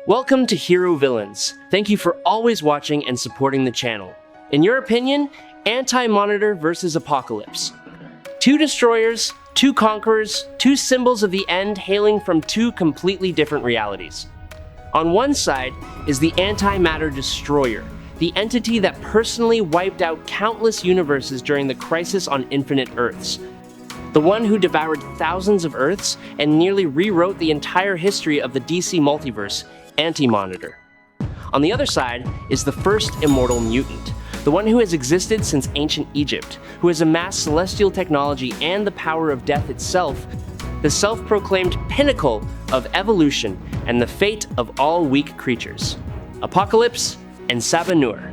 Welcome to Hero Villains. Thank you for always watching and supporting the channel. In your opinion, Anti-Monitor versus Apocalypse. Two destroyers, two conquerors, two symbols of the end hailing from two completely different realities. On one side is the Antimatter Destroyer, the entity that personally wiped out countless universes during the Crisis on Infinite Earths. The one who devoured thousands of Earths and nearly rewrote the entire history of the DC multiverse, Anti-Monitor. On the other side is the first immortal mutant, the one who has existed since ancient Egypt, who has amassed celestial technology and the power of death itself, the self-proclaimed pinnacle of evolution and the fate of all weak creatures. Apocalypse and Sabanur.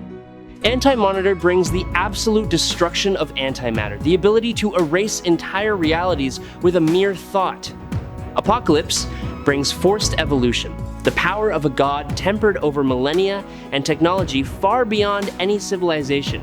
Anti-Monitor brings the absolute destruction of antimatter, the ability to erase entire realities with a mere thought. Apocalypse brings forced evolution, the power of a god tempered over millennia and technology far beyond any civilization.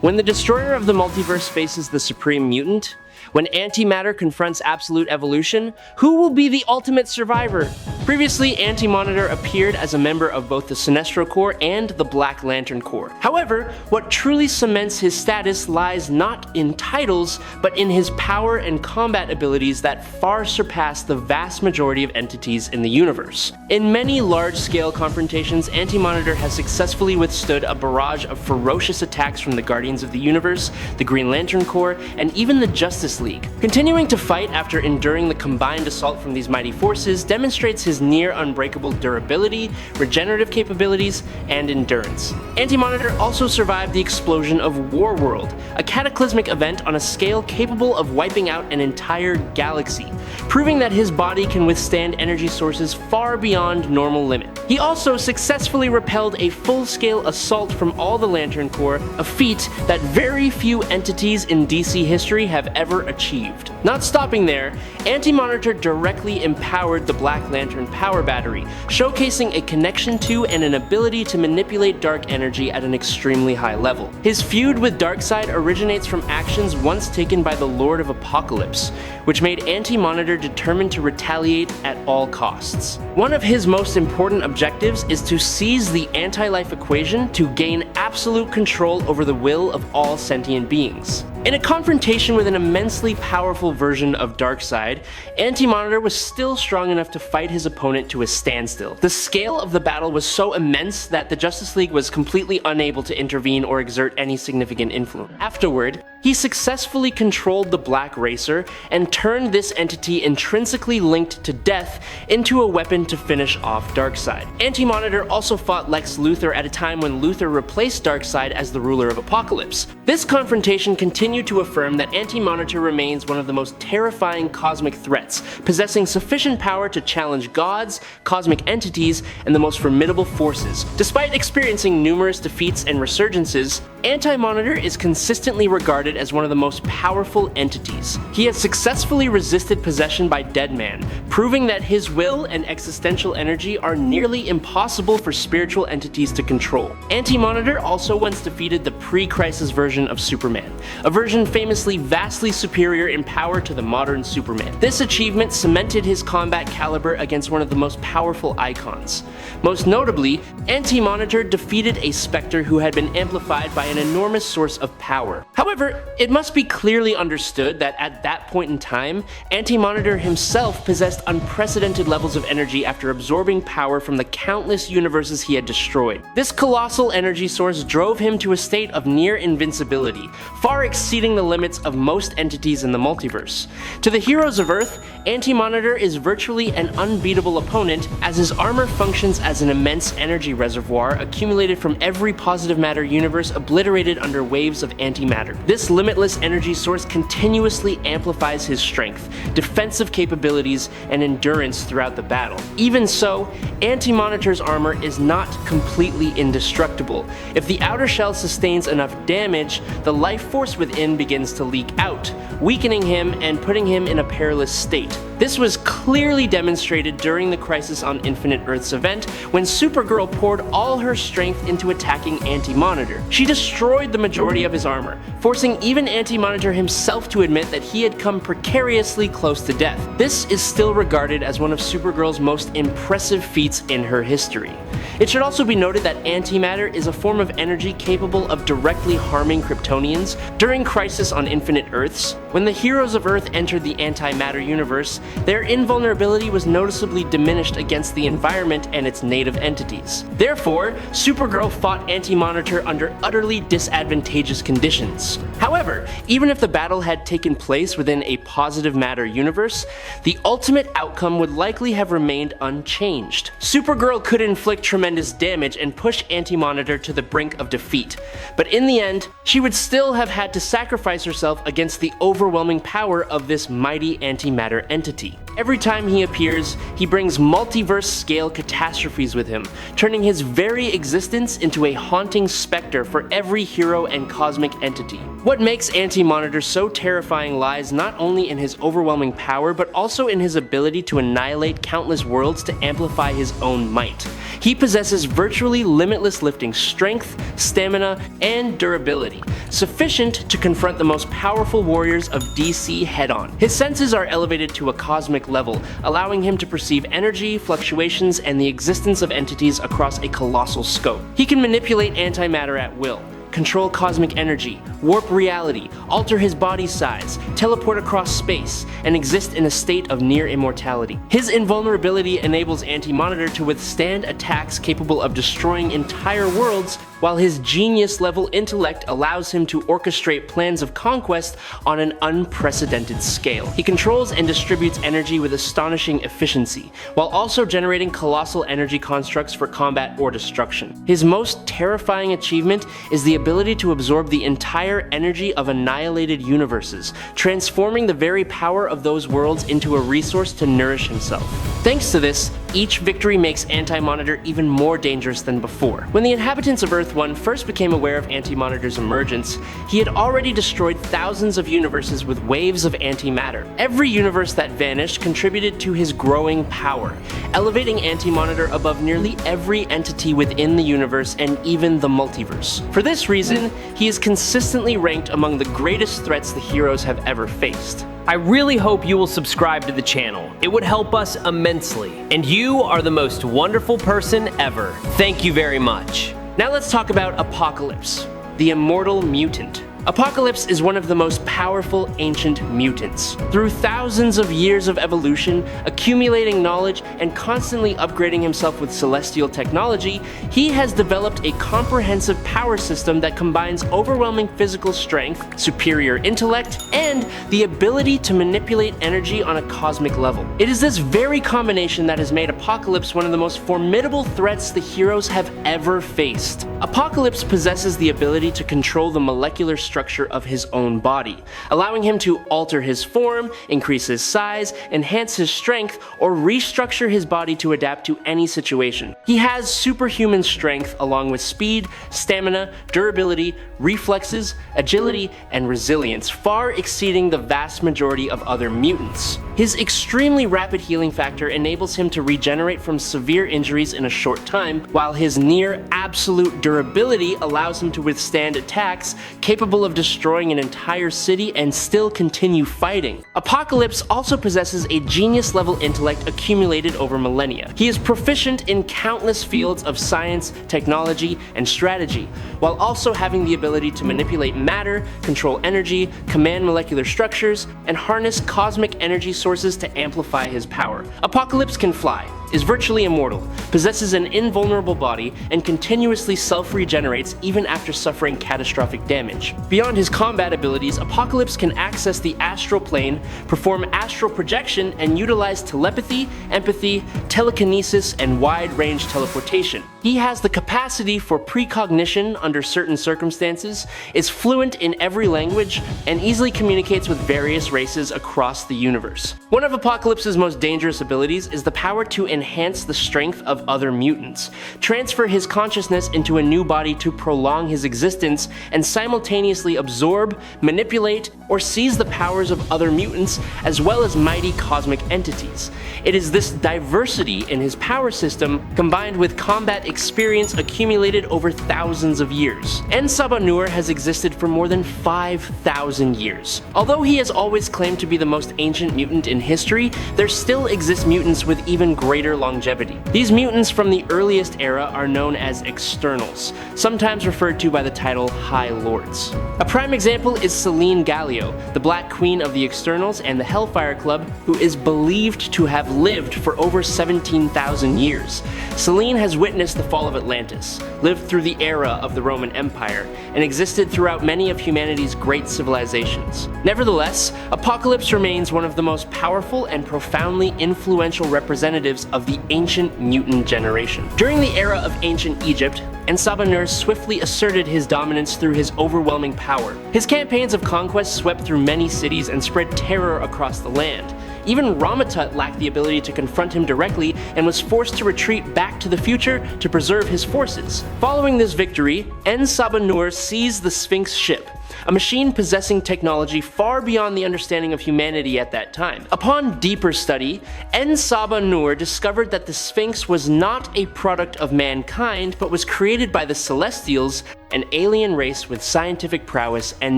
When the destroyer of the multiverse faces the supreme mutant, when antimatter confronts absolute evolution, who will be the ultimate survivor? Previously, Anti-Monitor appeared as a member of both the Sinestro Corps and the Black Lantern Corps. However, what truly cements his status lies not in titles, but in his power and combat abilities that far surpass the vast majority of entities in the universe. In many large-scale confrontations, Anti-Monitor has successfully withstood a barrage of ferocious attacks from the Guardians of the Universe, the Green Lantern Corps, and even the Justice League. Continuing to fight after enduring the combined assault from these mighty forces demonstrates his near unbreakable durability, regenerative capabilities, and endurance. Anti-Monitor also survived the explosion of Warworld, a cataclysmic event on a scale capable of wiping out an entire galaxy, proving that his body can withstand energy sources far beyond normal limit. He also successfully repelled a full-scale assault from all the Lantern Corps, a feat that very few entities in DC history have ever achieved. Not stopping there, Anti-Monitor directly empowered the Black Lantern power battery, showcasing a connection to and an ability to manipulate dark energy at an extremely high level. His feud with Darkseid originates from actions once taken by the Lord of Apocalypse, which made Anti-Monitor determined to retaliate at all costs. One of his most important objectives is to seize the anti-life equation to gain absolute control over the will of all sentient beings. In a confrontation with an immensely powerful version of Darkseid, Anti-Monitor was still strong enough to fight his opponent to a standstill. The scale of the battle was so immense that the Justice League was completely unable to intervene or exert any significant influence. Afterward, he successfully controlled the Black Racer and turned this entity intrinsically linked to death into a weapon to finish off Darkseid. Anti-Monitor also fought Lex Luthor at a time when Luthor replaced Darkseid as the ruler of Apocalypse. This confrontation continued to affirm that Anti-Monitor remains one of the most terrifying cosmic threats, possessing sufficient power to challenge gods, cosmic entities, and the most formidable forces. Despite experiencing numerous defeats and resurgences, Anti-Monitor is consistently regarded as one of the most powerful entities. He has successfully resisted possession by Deadman, proving that his will and existential energy are nearly impossible for spiritual entities to control. Anti-Monitor also once defeated the pre-Crisis version of Superman, a version famously vastly superior in power to the modern Superman. This achievement cemented his combat caliber against one of the most powerful icons. Most notably, Anti-Monitor defeated a Spectre who had been amplified by an enormous source of power. However, it must be clearly understood that at that point in time, Anti-Monitor himself possessed unprecedented levels of energy after absorbing power from the countless universes he had destroyed. This colossal energy source drove him to a state of near invincibility, far exceeding the limits of most entities in the multiverse. To the heroes of Earth, Anti-Monitor is virtually an unbeatable opponent, as his armor functions as an immense energy reservoir accumulated from every positive matter universe obliterated under waves of antimatter. This limitless energy source continuously amplifies his strength, defensive capabilities, and endurance throughout the battle. Even so, Anti-Monitor's armor is not completely indestructible. If the outer shell sustains enough damage, the life force within begins to leak out, weakening him and putting him in a perilous state. This was clearly demonstrated during the Crisis on Infinite Earths event when Supergirl poured all her strength into attacking Anti-Monitor. She destroyed the majority of his armor, forcing causing even Anti-Monitor himself to admit that he had come precariously close to death. This is still regarded as one of Supergirl's most impressive feats in her history. It should also be noted that antimatter is a form of energy capable of directly harming Kryptonians. During Crisis on Infinite Earths, when the heroes of Earth entered the antimatter universe, their invulnerability was noticeably diminished against the environment and its native entities. Therefore, Supergirl fought Anti-Monitor under utterly disadvantageous conditions. However, even if the battle had taken place within a positive matter universe, the ultimate outcome would likely have remained unchanged. Supergirl could inflict tremendous damage and push Anti-Monitor to the brink of defeat, but in the end, she would still have had to sacrifice herself against the overwhelming power of this mighty antimatter entity. Every time he appears, he brings multiverse-scale catastrophes with him, turning his very existence into a haunting specter for every hero and cosmic entity. What makes Anti-Monitor so terrifying lies not only in his overwhelming power, but also in his ability to annihilate countless worlds to amplify his own might. He possesses virtually limitless lifting strength, stamina, and durability, sufficient to confront the most powerful warriors of DC head-on. His senses are elevated to a cosmic level, allowing him to perceive energy, fluctuations, and the existence of entities across a colossal scope. He can manipulate antimatter at will, control cosmic energy, warp reality, alter his body size, teleport across space, and exist in a state of near immortality. His invulnerability enables Anti-Monitor to withstand attacks capable of destroying entire worlds, while his genius-level intellect allows him to orchestrate plans of conquest on an unprecedented scale. He controls and distributes energy with astonishing efficiency, while also generating colossal energy constructs for combat or destruction. His most terrifying achievement is the ability to absorb the entire energy of annihilated universes, transforming the very power of those worlds into a resource to nourish himself. Thanks to this, each victory makes Anti-Monitor even more dangerous than before. When the inhabitants of Earth-1 first became aware of Anti-Monitor's emergence, he had already destroyed thousands of universes with waves of antimatter. Every universe that vanished contributed to his growing power, elevating Anti-Monitor above nearly every entity within the universe and even the multiverse. For this reason, he is consistently ranked among the greatest threats the heroes have ever faced. I really hope you will subscribe to the channel. It would help us immensely. And you are the most wonderful person ever. Thank you very much. Now let's talk about Apocalypse, the immortal mutant. Apocalypse is one of the most powerful ancient mutants. Through thousands of years of evolution, accumulating knowledge, and constantly upgrading himself with celestial technology, he has developed a comprehensive power system that combines overwhelming physical strength, superior intellect, and the ability to manipulate energy on a cosmic level. It is this very combination that has made Apocalypse one of the most formidable threats the heroes have ever faced. Apocalypse possesses the ability to control the molecular structure of his own body, allowing him to alter his form, increase his size, enhance his strength, or restructure his body to adapt to any situation. He has superhuman strength along with speed, stamina, durability, reflexes, agility, and resilience, far exceeding the vast majority of other mutants. His extremely rapid healing factor enables him to regenerate from severe injuries in a short time, while his near absolute durability allows him to withstand attacks capable of destroying an entire city and still continue fighting. Apocalypse also possesses a genius-level intellect accumulated over millennia. He is proficient in countless fields of science, technology, and strategy, while also having the ability to manipulate matter, control energy, command molecular structures, and harness cosmic energy sources to amplify his power. Apocalypse can fly, is virtually immortal, possesses an invulnerable body, and continuously self-regenerates even after suffering catastrophic damage. Beyond his combat abilities, Apocalypse can access the astral plane, perform astral projection, and utilize telepathy, empathy, telekinesis, and wide-range teleportation. He has the capacity for precognition under certain circumstances, is fluent in every language, and easily communicates with various races across the universe. One of Apocalypse's most dangerous abilities is the power to enhance the strength of other mutants, transfer his consciousness into a new body to prolong his existence, and simultaneously absorb, manipulate, or seize the powers of other mutants as well as mighty cosmic entities. It is this diversity in his power system, combined with combat experience accumulated over thousands of years. En Sabah Nur has existed for more than 5,000 years. Although he has always claimed to be the most ancient mutant in history, there still exist mutants with even greater longevity. These mutants from the earliest era are known as Externals, sometimes referred to by the title High Lords. A prime example is Selene Gallio, the Black Queen of the Externals and the Hellfire Club, who is believed to have lived for over 17,000 years. Selene has witnessed the fall of Atlantis, lived through the era of the Roman Empire, and existed throughout many of humanity's great civilizations. Nevertheless, Apocalypse remains one of the most powerful and profoundly influential representatives of the ancient mutant generation. During the era of ancient Egypt, En Sabah Nur swiftly asserted his dominance through his overwhelming power. His campaigns of conquest swept through many cities and spread terror across the land. Even Ramatut lacked the ability to confront him directly and was forced to retreat back to the future to preserve his forces. Following this victory, En Sabah Nur seized the Sphinx ship, a machine possessing technology far beyond the understanding of humanity at that time. Upon deeper study, En Sabah Nur discovered that the Sphinx was not a product of mankind, but was created by the Celestials, an alien race with scientific prowess and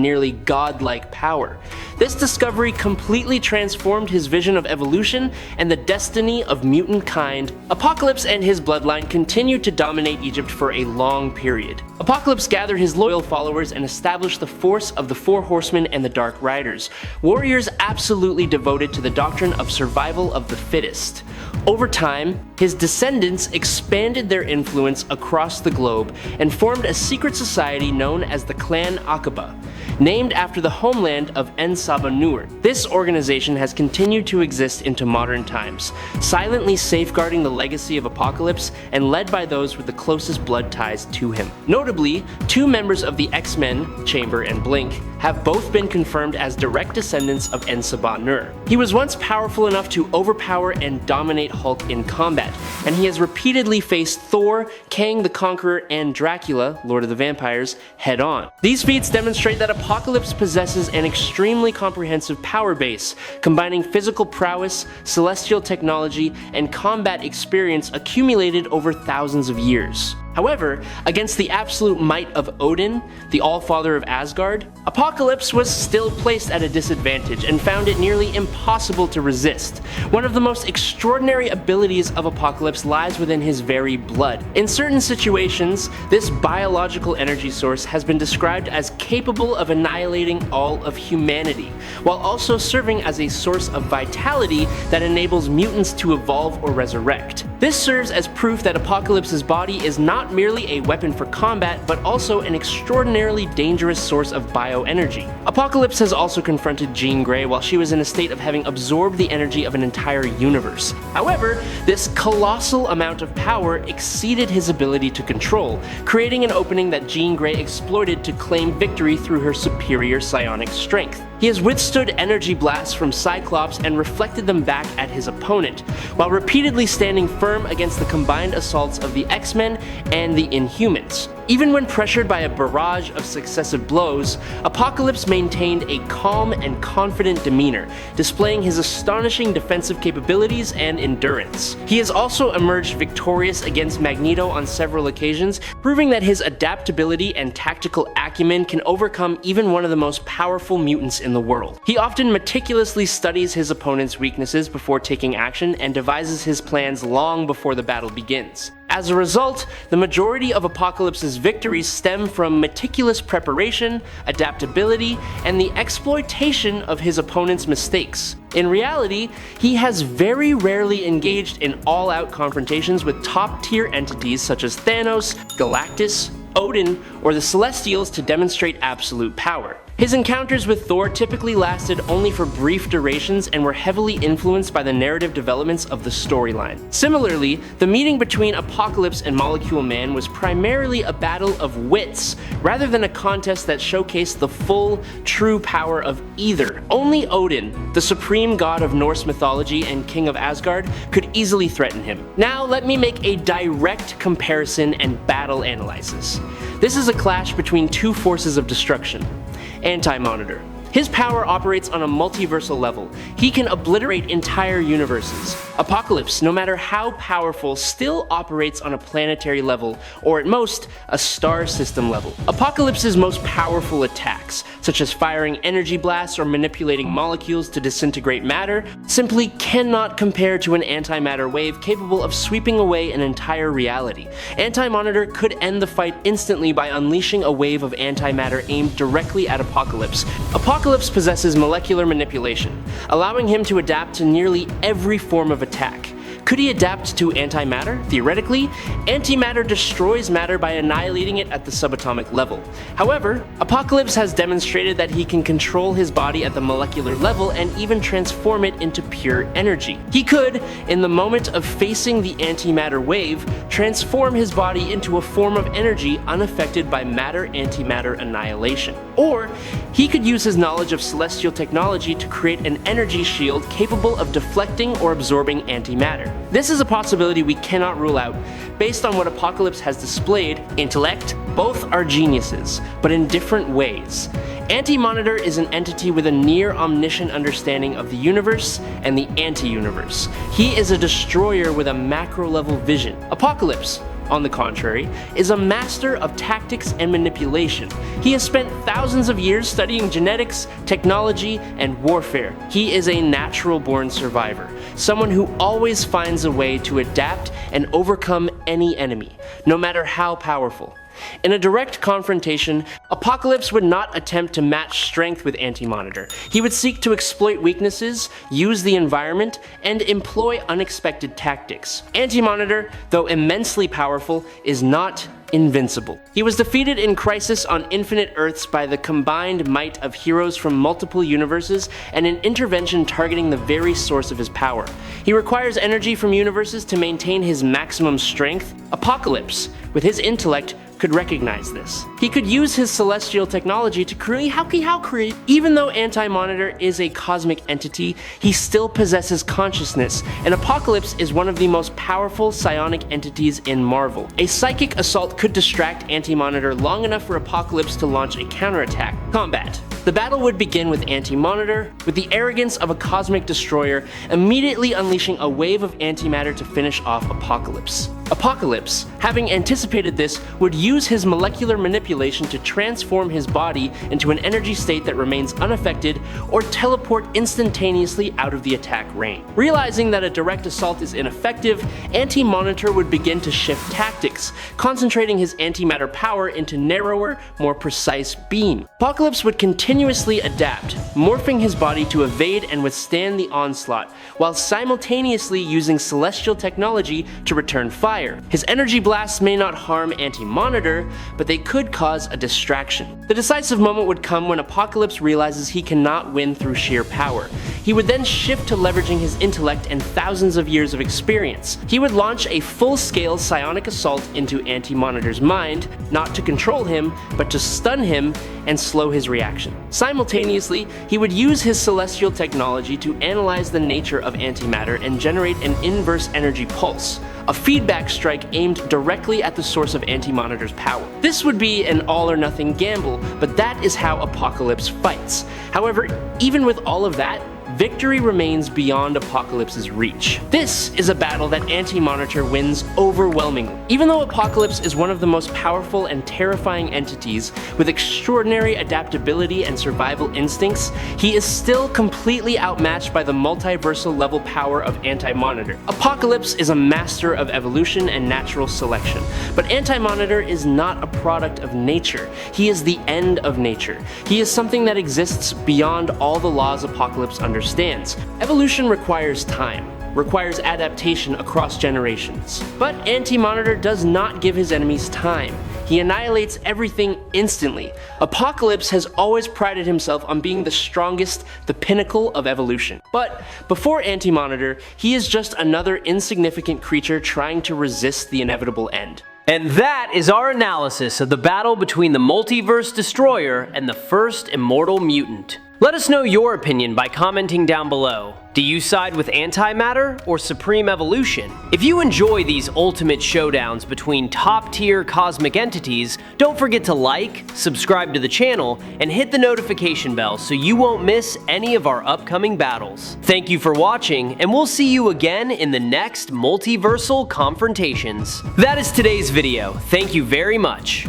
nearly godlike power. This discovery completely transformed his vision of evolution and the destiny of mutant kind. Apocalypse and his bloodline continued to dominate Egypt for a long period. Apocalypse gathered his loyal followers and established the force of the Four Horsemen and the Dark Riders, warriors absolutely devoted to the doctrine of survival of the fittest. Over time, his descendants expanded their influence across the globe and formed a secret society known as the Clan Aqaba, named after the homeland of En Sabah Nur. This organization has continued to exist into modern times, silently safeguarding the legacy of Apocalypse and led by those with the closest blood ties to him. Notably, two members of the X-Men, Chamber and Blink, have both been confirmed as direct descendants of En Sabah Nur. He was once powerful enough to overpower and dominate Hulk in combat, and he has repeatedly faced Thor, Kang the Conqueror, and Dracula, Lord of the Vampires, head-on. These feats demonstrate that Apocalypse possesses an extremely comprehensive power base, combining physical prowess, celestial technology, and combat experience accumulated over thousands of years. However, against the absolute might of Odin, the All-Father of Asgard, Apocalypse was still placed at a disadvantage and found it nearly impossible to resist. One of the most extraordinary abilities of Apocalypse lies within his very blood. In certain situations, this biological energy source has been described as capable of annihilating all of humanity, while also serving as a source of vitality that enables mutants to evolve or resurrect. This serves as proof that Apocalypse's body is not merely a weapon for combat, but also an extraordinarily dangerous source of bioenergy. Apocalypse has also confronted Jean Grey while she was in a state of having absorbed the energy of an entire universe. However, this colossal amount of power exceeded his ability to control, creating an opening that Jean Grey exploited to claim victory through her superior psionic strength. He has withstood energy blasts from Cyclops and reflected them back at his opponent, while repeatedly standing firm against the combined assaults of the X-Men and the Inhumans. Even when pressured by a barrage of successive blows, Apocalypse maintained a calm and confident demeanor, displaying his astonishing defensive capabilities and endurance. He has also emerged victorious against Magneto on several occasions, proving that his adaptability and tactical acumen can overcome even one of the most powerful mutants in the world. He often meticulously studies his opponent's weaknesses before taking action and devises his plans long before the battle begins. As a result, the majority of Apocalypse's victories stem from meticulous preparation, adaptability, and the exploitation of his opponent's mistakes. In reality, he has very rarely engaged in all-out confrontations with top-tier entities such as Thanos, Galactus, Odin, or the Celestials to demonstrate absolute power. His encounters with Thor typically lasted only for brief durations and were heavily influenced by the narrative developments of the storyline. Similarly, the meeting between Apocalypse and Molecule Man was primarily a battle of wits, rather than a contest that showcased the full, true power of either. Only Odin, the supreme god of Norse mythology and king of Asgard, could easily threaten him. Now let me make a direct comparison and battle analysis. This is a clash between two forces of destruction. Anti-Monitor. His power operates on a multiversal level. He can obliterate entire universes. Apocalypse, no matter how powerful, still operates on a planetary level, or at most, a star system level. Apocalypse's most powerful attacks, such as firing energy blasts or manipulating molecules to disintegrate matter, simply cannot compare to an antimatter wave capable of sweeping away an entire reality. Anti-Monitor could end the fight instantly by unleashing a wave of antimatter aimed directly at Apocalypse. Apocalypse possesses molecular manipulation, allowing him to adapt to nearly every form of attack. Could he adapt to antimatter? Theoretically, antimatter destroys matter by annihilating it at the subatomic level. However, Apocalypse has demonstrated that he can control his body at the molecular level and even transform it into pure energy. He could, in the moment of facing the antimatter wave, transform his body into a form of energy unaffected by matter-antimatter annihilation. Or, he could use his knowledge of celestial technology to create an energy shield capable of deflecting or absorbing antimatter. This is a possibility we cannot rule out. Based on what Apocalypse has displayed, intellect, both are geniuses, but in different ways. Anti-Monitor is an entity with a near-omniscient understanding of the universe and the anti-universe. He is a destroyer with a macro-level vision. Apocalypse, on the contrary, is a master of tactics and manipulation. He has spent thousands of years studying genetics, technology, and warfare. He is a natural-born survivor, someone who always finds a way to adapt and overcome any enemy, no matter how powerful. In a direct confrontation, Apocalypse would not attempt to match strength with Anti-Monitor. He would seek to exploit weaknesses, use the environment, and employ unexpected tactics. Anti-Monitor, though immensely powerful, is not invincible. He was defeated in Crisis on Infinite Earths by the combined might of heroes from multiple universes and an intervention targeting the very source of his power. He requires energy from universes to maintain his maximum strength. Apocalypse, with his intellect, could recognize this. He could use his celestial technology to create. Even though Anti-Monitor is a cosmic entity, he still possesses consciousness, and Apocalypse is one of the most powerful psionic entities in Marvel. A psychic assault could distract Anti-Monitor long enough for Apocalypse to launch a counterattack. Combat. The battle would begin with Anti-Monitor, with the arrogance of a cosmic destroyer, immediately unleashing a wave of antimatter to finish off Apocalypse. Apocalypse, having anticipated this, would use his molecular manipulation to transform his body into an energy state that remains unaffected or teleport instantaneously out of the attack range. Realizing that a direct assault is ineffective, Anti-Monitor would begin to shift tactics, concentrating his antimatter power into narrower, more precise beam. Apocalypse would continuously adapt, morphing his body to evade and withstand the onslaught, while simultaneously using celestial technology to return fire. His energy blasts may not harm Anti-Monitor, but they could cause a distraction. The decisive moment would come when Apocalypse realizes he cannot win through sheer power. He would then shift to leveraging his intellect and thousands of years of experience. He would launch a full-scale psionic assault into Anti-Monitor's mind, not to control him, but to stun him and slow his reaction. Simultaneously, he would use his celestial technology to analyze the nature of antimatter and generate an inverse energy pulse, a feedback strike aimed directly at the source of Anti-Monitor's power. This would be an all-or-nothing gamble, but that is how Apocalypse fights. However, even with all of that, victory remains beyond Apocalypse's reach. This is a battle that Anti-Monitor wins overwhelmingly. Even though Apocalypse is one of the most powerful and terrifying entities with extraordinary adaptability and survival instincts, he is still completely outmatched by the multiversal level power of Anti-Monitor. Apocalypse is a master of evolution and natural selection, but Anti-Monitor is not a product of nature. He is the end of nature. He is something that exists beyond all the laws Apocalypse understands. Evolution requires time, requires adaptation across generations. But Anti-Monitor does not give his enemies time. he annihilates everything instantly. Apocalypse has always prided himself on being the strongest, the pinnacle of evolution. But before Anti-Monitor, he is just another insignificant creature trying to resist the inevitable end. And that is our analysis of the battle between the Multiverse Destroyer and the first Immortal Mutant. Let us know your opinion by commenting down below. Do you side with Antimatter or Supreme Evolution? If you enjoy these ultimate showdowns between top-tier cosmic entities, don't forget to like, subscribe to the channel, and hit the notification bell so you won't miss any of our upcoming battles. Thank you for watching, and we'll see you again in the next Multiversal Confrontations. That is today's video. Thank you very much.